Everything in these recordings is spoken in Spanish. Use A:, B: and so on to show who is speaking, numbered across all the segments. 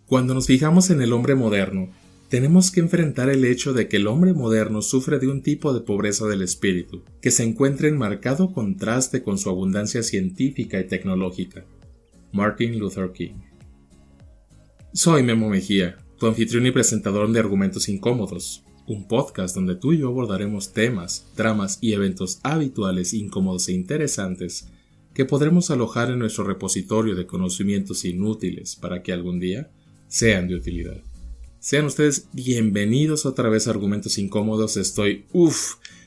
A: Cuando nos fijamos en el hombre moderno, tenemos que enfrentar el hecho de que el hombre moderno sufre de un tipo de pobreza del espíritu, que se encuentra en marcado contraste con su abundancia científica y tecnológica. Martin Luther King. Soy Memo Mejía, tu anfitrión y presentador de Argumentos Incómodos, un podcast donde tú y yo abordaremos temas, tramas y eventos habituales, incómodos e interesantes que podremos alojar en nuestro repositorio de conocimientos inútiles para que algún día sean de utilidad. Sean ustedes bienvenidos otra vez a Argumentos Incómodos. Estoy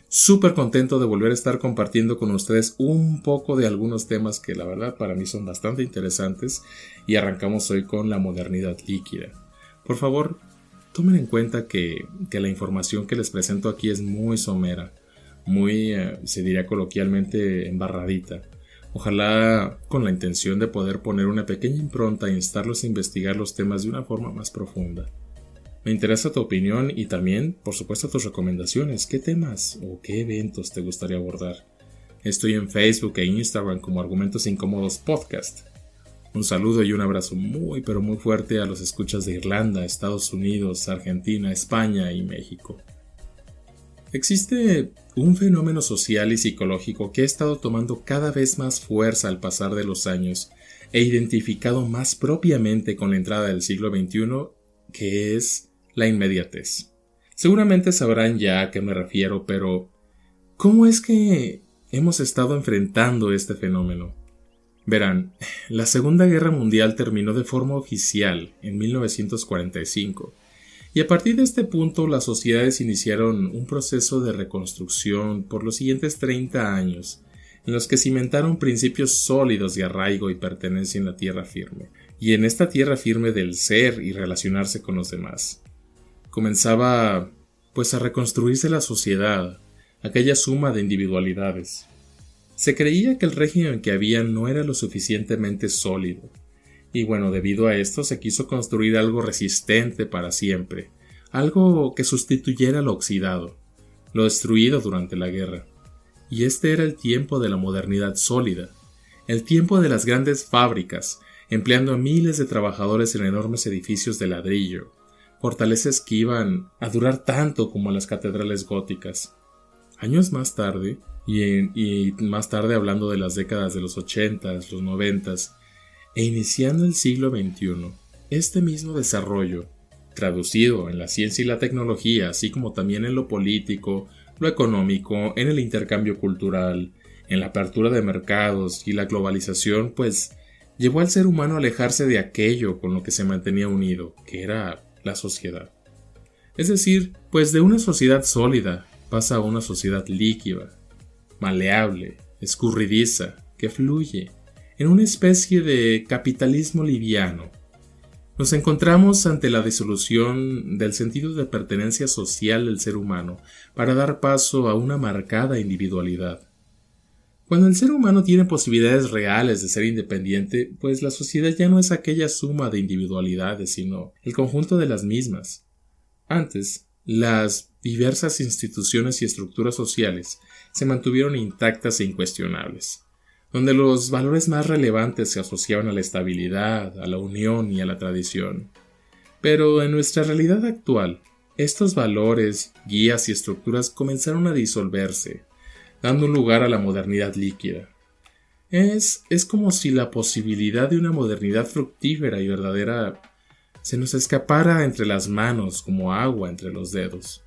A: súper contento de volver a estar compartiendo con ustedes un poco de algunos temas que la verdad para mí son bastante interesantes, y arrancamos hoy con la modernidad líquida. Por favor, tomen en cuenta que la información que les presento aquí es muy somera, muy, se diría coloquialmente, embarradita. Ojalá con la intención de poder poner una pequeña impronta e instarlos a investigar los temas de una forma más profunda. Me interesa tu opinión y también, por supuesto, tus recomendaciones. ¿Qué temas o qué eventos te gustaría abordar? Estoy en Facebook e Instagram como Argumentos Incómodos Podcast. Un saludo y un abrazo muy pero muy fuerte a los escuchas de Irlanda, Estados Unidos, Argentina, España y México. Existe un fenómeno social y psicológico que ha estado tomando cada vez más fuerza al pasar de los años e identificado más propiamente con la entrada del siglo XXI, que es la inmediatez. Seguramente sabrán ya a qué me refiero, pero ¿cómo es que hemos estado enfrentando este fenómeno? Verán, la Segunda Guerra Mundial terminó de forma oficial en 1945, y a partir de este punto las sociedades iniciaron un proceso de reconstrucción por los siguientes 30 años, en los que cimentaron principios sólidos de arraigo y pertenencia en la tierra firme, y en esta tierra firme del ser y relacionarse con los demás. Comenzaba, pues, a reconstruirse la sociedad, aquella suma de individualidades. Se creía que el régimen que había no era lo suficientemente sólido, y bueno, debido a esto se quiso construir algo resistente para siempre, algo que sustituyera lo oxidado, lo destruido durante la guerra. Y este era el tiempo de la modernidad sólida, el tiempo de las grandes fábricas, empleando a miles de trabajadores en enormes edificios de ladrillo, fortalezas que iban a durar tanto como las catedrales góticas. Años más tarde, y más tarde hablando de las décadas de los 80s, los 90s, e iniciando el siglo XXI, este mismo desarrollo, traducido en la ciencia y la tecnología, así como también en lo político, lo económico, en el intercambio cultural, en la apertura de mercados y la globalización, pues llevó al ser humano a alejarse de aquello con lo que se mantenía unido, que era la sociedad. Es decir, pues de una sociedad sólida pasa a una sociedad líquida, maleable, escurridiza, que fluye, en una especie de capitalismo liviano. Nos encontramos ante la disolución del sentido de pertenencia social del ser humano para dar paso a una marcada individualidad. Cuando el ser humano tiene posibilidades reales de ser independiente, pues la sociedad ya no es aquella suma de individualidades, sino el conjunto de las mismas. Antes, las diversas instituciones y estructuras sociales se mantuvieron intactas e incuestionables, donde los valores más relevantes se asociaban a la estabilidad, a la unión y a la tradición. Pero en nuestra realidad actual, estos valores, guías y estructuras comenzaron a disolverse, dando lugar a la modernidad líquida. Es como si la posibilidad de una modernidad fructífera y verdadera se nos escapara entre las manos como agua entre los dedos.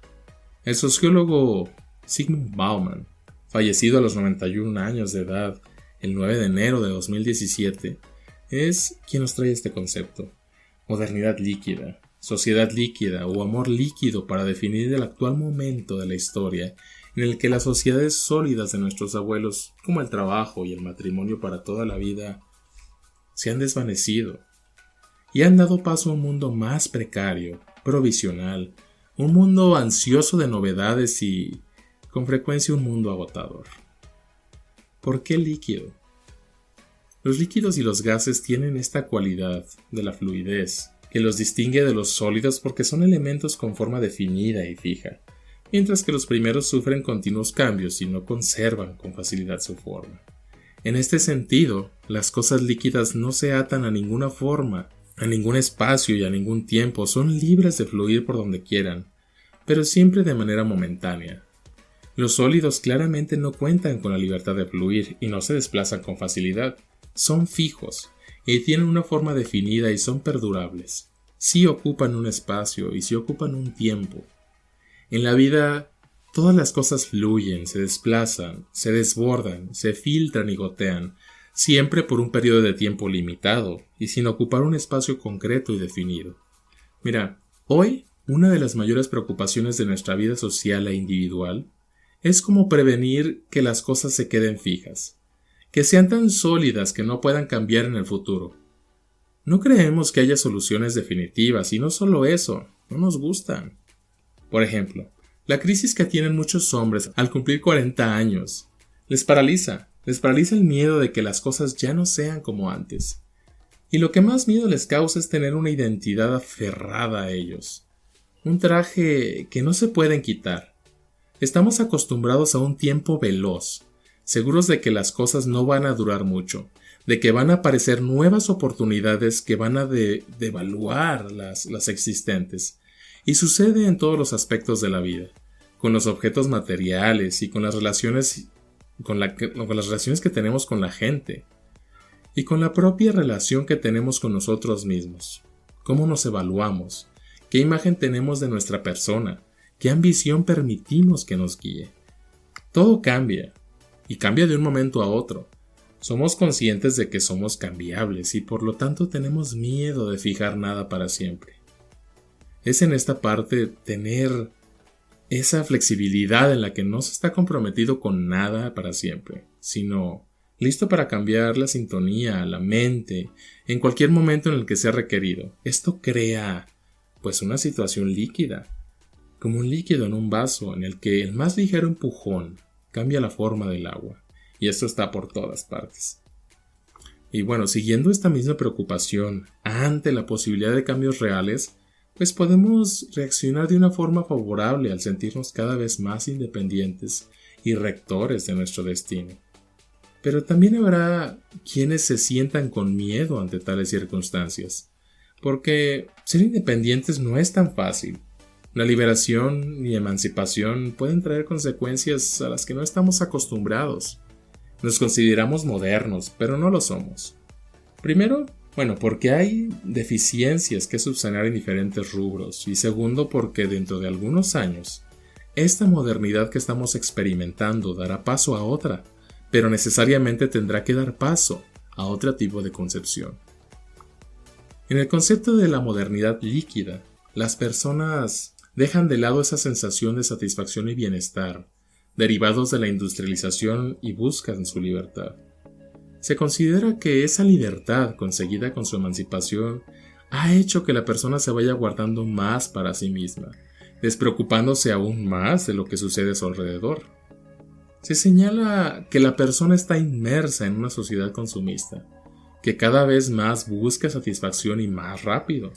A: El sociólogo Zygmunt Bauman, fallecido a los 91 años de edad el 9 de enero de 2017, es quien nos trae este concepto: modernidad líquida, sociedad líquida o amor líquido, para definir el actual momento de la historia en el que las sociedades sólidas de nuestros abuelos, como el trabajo y el matrimonio para toda la vida, se han desvanecido y han dado paso a un mundo más precario, provisional, un mundo ansioso de novedades y, con frecuencia, un mundo agotador. ¿Por qué líquido? Los líquidos y los gases tienen esta cualidad de la fluidez, que los distingue de los sólidos porque son elementos con forma definida y fija, mientras que los primeros sufren continuos cambios y no conservan con facilidad su forma. En este sentido, las cosas líquidas no se atan a ninguna forma, a ningún espacio y a ningún tiempo, son libres de fluir por donde quieran, pero siempre de manera momentánea. Los sólidos claramente no cuentan con la libertad de fluir y no se desplazan con facilidad. Son fijos y tienen una forma definida y son perdurables. Sí ocupan un espacio y sí ocupan un tiempo. En la vida, todas las cosas fluyen, se desplazan, se desbordan, se filtran y gotean, siempre por un periodo de tiempo limitado y sin ocupar un espacio concreto y definido. Mira, hoy una de las mayores preocupaciones de nuestra vida social e individual es cómo prevenir que las cosas se queden fijas, que sean tan sólidas que no puedan cambiar en el futuro. No creemos que haya soluciones definitivas y no solo eso, no nos gustan. Por ejemplo, la crisis que tienen muchos hombres al cumplir 40 años les paraliza el miedo de que las cosas ya no sean como antes. Y lo que más miedo les causa es tener una identidad aferrada a ellos, un traje que no se pueden quitar. Estamos acostumbrados a un tiempo veloz, seguros de que las cosas no van a durar mucho, de que van a aparecer nuevas oportunidades que van a devaluar las existentes. Y sucede en todos los aspectos de la vida, con los objetos materiales y con las relaciones que tenemos con la gente, y con la propia relación que tenemos con nosotros mismos. ¿Cómo nos evaluamos? ¿Qué imagen tenemos de nuestra persona? ¿Qué ambición permitimos que nos guíe? Todo cambia, y cambia de un momento a otro. Somos conscientes de que somos cambiables y por lo tanto tenemos miedo de fijar nada para siempre. Es en esta parte tener esa flexibilidad en la que no se está comprometido con nada para siempre, sino listo para cambiar la sintonía, la mente, en cualquier momento en el que sea requerido. Esto crea, pues, una situación líquida, como un líquido en un vaso en el que el más ligero empujón cambia la forma del agua, y esto está por todas partes. Y bueno, siguiendo esta misma preocupación ante la posibilidad de cambios reales, pues podemos reaccionar de una forma favorable al sentirnos cada vez más independientes y rectores de nuestro destino. Pero también habrá quienes se sientan con miedo ante tales circunstancias, porque ser independientes no es tan fácil. La liberación y emancipación pueden traer consecuencias a las que no estamos acostumbrados. Nos consideramos modernos, pero no lo somos. Primero, porque hay deficiencias que subsanar en diferentes rubros, y segundo, porque dentro de algunos años, esta modernidad que estamos experimentando dará paso a otra, pero necesariamente tendrá que dar paso a otro tipo de concepción. En el concepto de la modernidad líquida, las personas dejan de lado esa sensación de satisfacción y bienestar, derivados de la industrialización y buscan su libertad. Se considera que esa libertad conseguida con su emancipación ha hecho que la persona se vaya guardando más para sí misma, despreocupándose aún más de lo que sucede a su alrededor. Se señala que la persona está inmersa en una sociedad consumista, que cada vez más busca satisfacción y más rápido,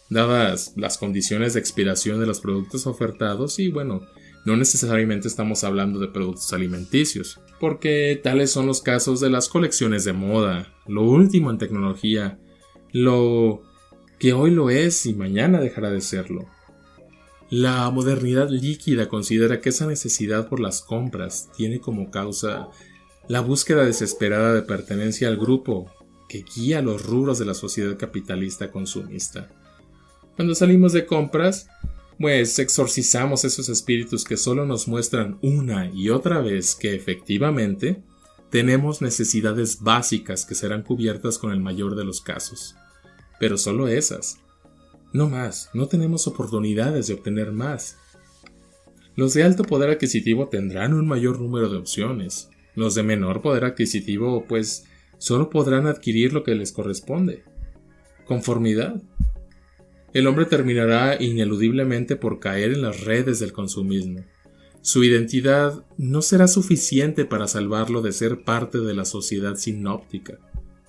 A: dadas las condiciones de expiración de los productos ofertados y no necesariamente estamos hablando de productos alimenticios, porque tales son los casos de las colecciones de moda, lo último en tecnología, lo que hoy lo es y mañana dejará de serlo. La modernidad líquida considera que esa necesidad por las compras tiene como causa la búsqueda desesperada de pertenencia al grupo que guía los rubros de la sociedad capitalista consumista. Cuando salimos de compras, exorcizamos esos espíritus que solo nos muestran una y otra vez que efectivamente tenemos necesidades básicas que serán cubiertas con el mayor de los casos. Pero solo esas. No más, no tenemos oportunidades de obtener más. Los de alto poder adquisitivo tendrán un mayor número de opciones. Los de menor poder adquisitivo, solo podrán adquirir lo que les corresponde. Conformidad. El hombre terminará ineludiblemente por caer en las redes del consumismo. Su identidad no será suficiente para salvarlo de ser parte de la sociedad sinóptica.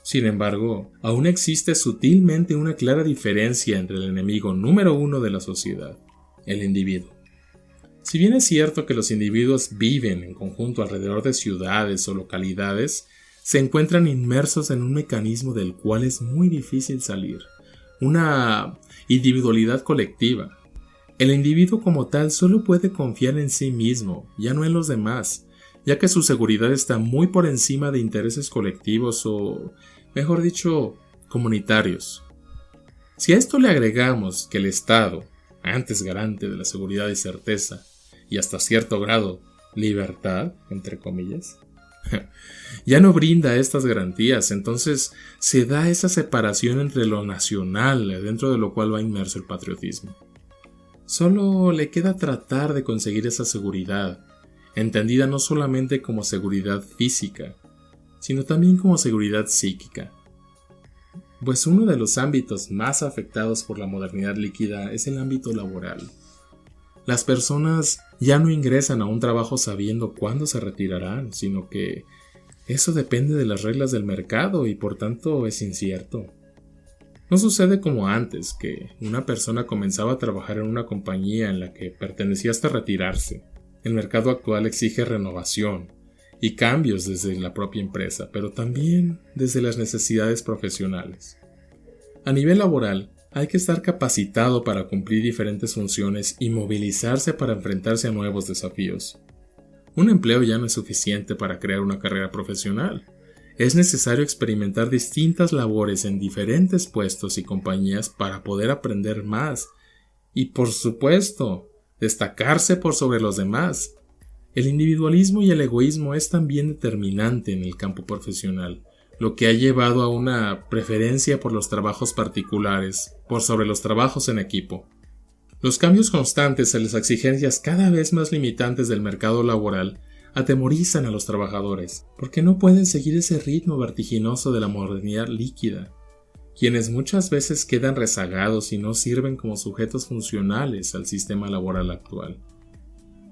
A: Sin embargo, aún existe sutilmente una clara diferencia entre el enemigo número uno de la sociedad, el individuo. Si bien es cierto que los individuos viven en conjunto alrededor de ciudades o localidades, se encuentran inmersos en un mecanismo del cual es muy difícil salir, una individualidad colectiva. El individuo como tal solo puede confiar en sí mismo, ya no en los demás, ya que su seguridad está muy por encima de intereses colectivos o, mejor dicho, comunitarios. Si a esto le agregamos que el Estado, antes garante de la seguridad y certeza, y hasta cierto grado libertad, entre comillas, ya no brinda estas garantías, entonces se da esa separación entre lo nacional, dentro de lo cual va inmerso el patriotismo. Solo le queda tratar de conseguir esa seguridad, entendida no solamente como seguridad física, sino también como seguridad psíquica. Pues uno de los ámbitos más afectados por la modernidad líquida es el ámbito laboral. Las personas ya no ingresan a un trabajo sabiendo cuándo se retirarán, sino que eso depende de las reglas del mercado y por tanto es incierto. No sucede como antes, que una persona comenzaba a trabajar en una compañía en la que pertenecía hasta retirarse. El mercado actual exige renovación y cambios desde la propia empresa, pero también desde las necesidades profesionales. A nivel laboral, hay que estar capacitado para cumplir diferentes funciones y movilizarse para enfrentarse a nuevos desafíos. Un empleo ya no es suficiente para crear una carrera profesional. Es necesario experimentar distintas labores en diferentes puestos y compañías para poder aprender más y, por supuesto, destacarse por sobre los demás. El individualismo y el egoísmo es también determinante en el campo profesional, lo que ha llevado a una preferencia por los trabajos particulares por sobre los trabajos en equipo. Los cambios constantes en las exigencias cada vez más limitantes del mercado laboral atemorizan a los trabajadores, porque no pueden seguir ese ritmo vertiginoso de la modernidad líquida, quienes muchas veces quedan rezagados y no sirven como sujetos funcionales al sistema laboral actual.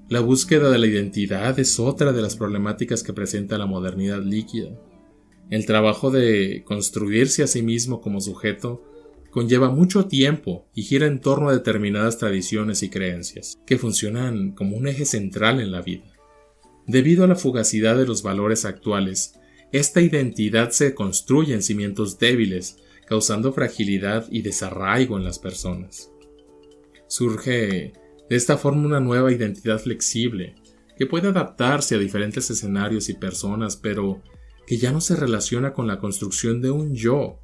A: La búsqueda de la identidad es otra de las problemáticas que presenta la modernidad líquida. El trabajo de construirse a sí mismo como sujeto conlleva mucho tiempo y gira en torno a determinadas tradiciones y creencias, que funcionan como un eje central en la vida. Debido a la fugacidad de los valores actuales, esta identidad se construye en cimientos débiles, causando fragilidad y desarraigo en las personas. Surge de esta forma una nueva identidad flexible, que puede adaptarse a diferentes escenarios y personas, pero que ya no se relaciona con la construcción de un yo,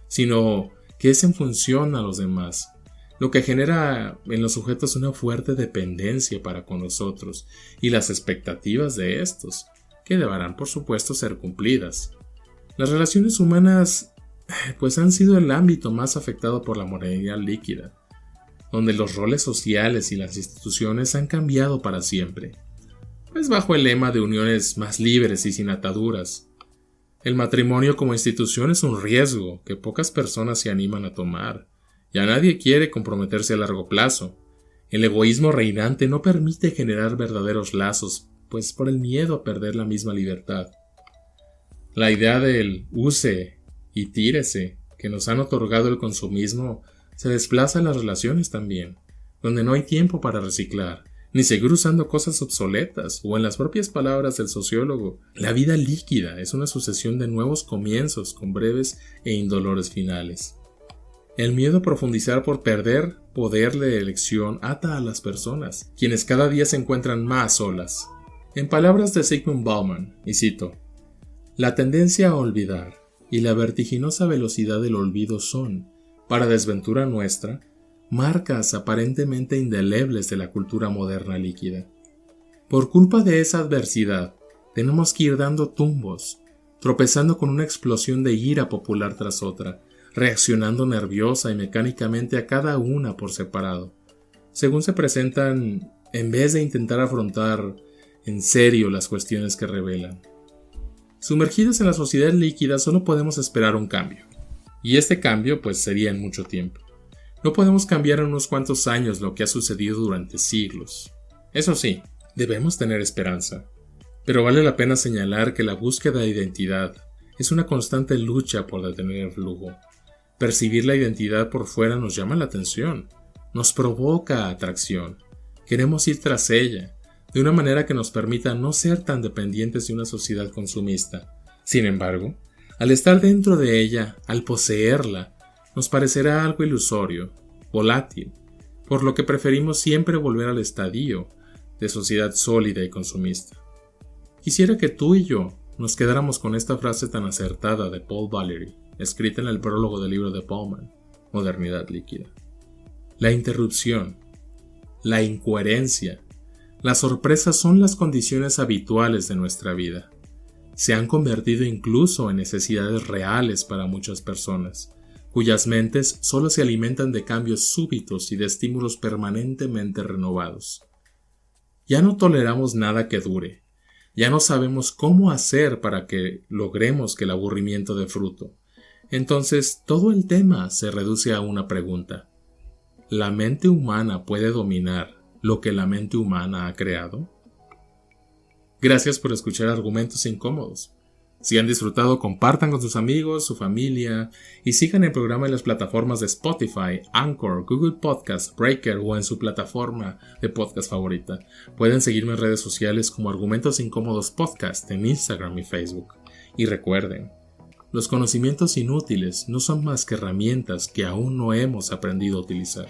A: sino que es en función a los demás, lo que genera en los sujetos una fuerte dependencia para con los otros y las expectativas de estos, que deberán por supuesto ser cumplidas. Las relaciones humanas pues han sido el ámbito más afectado por la modernidad líquida, donde los roles sociales y las instituciones han cambiado para siempre, pues bajo el lema de uniones más libres y sin ataduras. El matrimonio como institución es un riesgo que pocas personas se animan a tomar. Ya nadie quiere comprometerse a largo plazo. El egoísmo reinante no permite generar verdaderos lazos, pues por el miedo a perder la misma libertad. La idea del use y tírese que nos han otorgado el consumismo se desplaza en las relaciones también, donde no hay tiempo para reciclar, ni seguir usando cosas obsoletas, o en las propias palabras del sociólogo, la vida líquida es una sucesión de nuevos comienzos con breves e indolores finales. El miedo a profundizar por perder poder de elección ata a las personas, quienes cada día se encuentran más solas. En palabras de Zygmunt Bauman, y cito, «La tendencia a olvidar y la vertiginosa velocidad del olvido son, para desventura nuestra, marcas aparentemente indelebles de la cultura moderna líquida. Por culpa de esa adversidad, tenemos que ir dando tumbos, tropezando con una explosión de ira popular tras otra, reaccionando nerviosa y mecánicamente a cada una por separado, según se presentan, en vez de intentar afrontar en serio las cuestiones que revelan. Sumergidos en la sociedad líquida solo podemos esperar un cambio, y este cambio pues sería en mucho tiempo. No podemos cambiar en unos cuantos años lo que ha sucedido durante siglos. Eso sí, debemos tener esperanza, pero vale la pena señalar que la búsqueda de identidad es una constante lucha por detener el flujo. Percibir la identidad por fuera nos llama la atención, nos provoca atracción, queremos ir tras ella, de una manera que nos permita no ser tan dependientes de una sociedad consumista. Sin embargo, al estar dentro de ella, al poseerla, nos parecerá algo ilusorio, volátil, por lo que preferimos siempre volver al estadio de sociedad sólida y consumista. Quisiera que tú y yo nos quedáramos con esta frase tan acertada de Paul Valéry, escrita en el prólogo del libro de Bauman, Modernidad líquida. La interrupción, la incoherencia, las sorpresas son las condiciones habituales de nuestra vida. Se han convertido incluso en necesidades reales para muchas personas, cuyas mentes solo se alimentan de cambios súbitos y de estímulos permanentemente renovados. Ya no toleramos nada que dure. Ya no sabemos cómo hacer para que logremos que el aburrimiento dé fruto. Entonces, todo el tema se reduce a una pregunta. ¿La mente humana puede dominar lo que la mente humana ha creado? Gracias por escuchar Argumentos Incómodos. Si han disfrutado, compartan con sus amigos, su familia y sigan el programa en las plataformas de Spotify, Anchor, Google Podcast, Breaker o en su plataforma de podcast favorita. Pueden seguirme en redes sociales como Argumentos Incómodos Podcast en Instagram y Facebook. Y recuerden, los conocimientos inútiles no son más que herramientas que aún no hemos aprendido a utilizar.